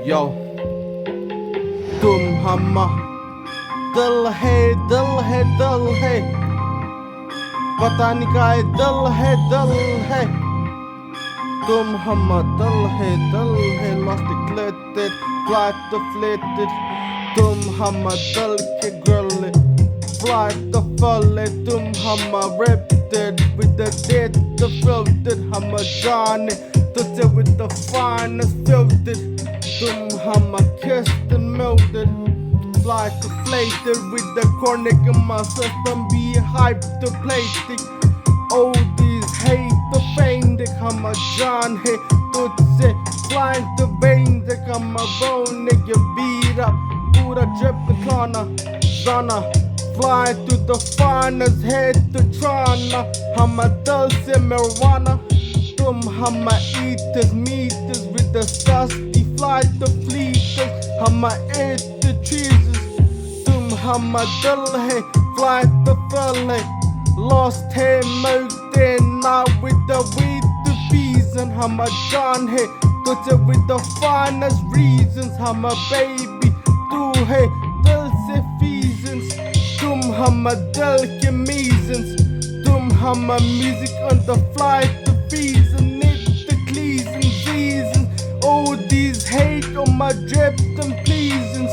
Yo, तुम हम दिल है दिल है दिल है, पता नहीं का है दिल है, तुम हम दिल है, lost neglected, flight deflated, तुम हम दिल के girl, flight the fall, तुम हम ripped with the dead, the filtered, हम जाने तुझे with the finest filtered, तुम हम kissed and melted, fly deflated with the chronic in my system, be hyped to plastic. Oldies hate the fame, they come a John hey, तुझसे blind the vein, they come a bone, nigga beat up, Buddha drip the corner, Zana, fly to the finest head to Trana, हम दिल से marijuana, तुम हम eaters, meters with the dusty fly the fleeters, हम eat the cheeses, तुम हम दिल है, fly the fell है, lost है मरते ना with the weed the fees, and हम जान है तुझे with the finest reasons, हम baby तू है दिल से feasons, तुम हम दिल के measons, तुम हम music on the fly the fees and it the clees and seasons, all these hate on my drip and pleasings,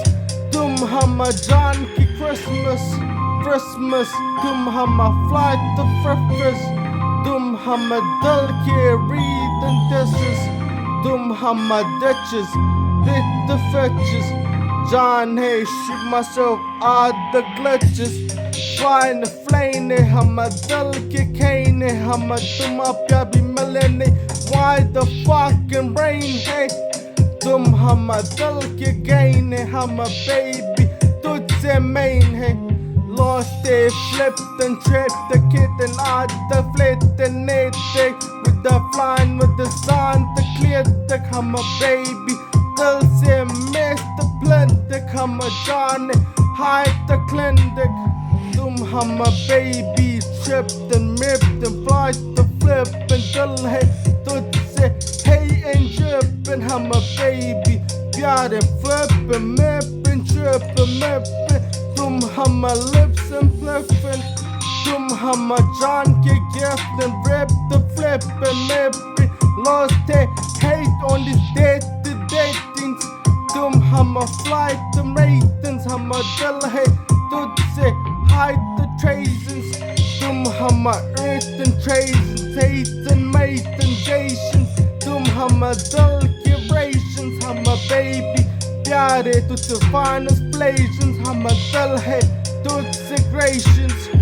तुम हम जान की Christmas, तुम हम fly the friffers, तुम हम दिल के read and dishes, तुम हम ditches, bit the fetches, John hey, shoot myself out the glitches, flying the flame, हम दिल के cane, हम तुम प्यार भी मिलने, why the fucking rain hey, तुम हम दिल के gain, हम baby तुझसे main है, lost it, flipped and tripped the kid and I deflated and it with the flying with the sun to clear the हम baby दिल से miss the plenty, हम जाने hide the clinic, तुम हम baby tripped and mipped and flight the flip and दिल है तुझसे hey and drip and हम baby प्यार flip and mip and trip and mip, तुम हम lips and flipping, तुम हम जान के gift and rip the flip and mip, lost it, hate on these dead to datings, तुम हम flight the ratings, हम दिल है तुझसे hide the tracings, तुम हम earth and tracings, hate and mate and jations, तुम हम दिल के rations, हम baby प्यारे तुझसे finest blations, हम दिल है तुझसे creations.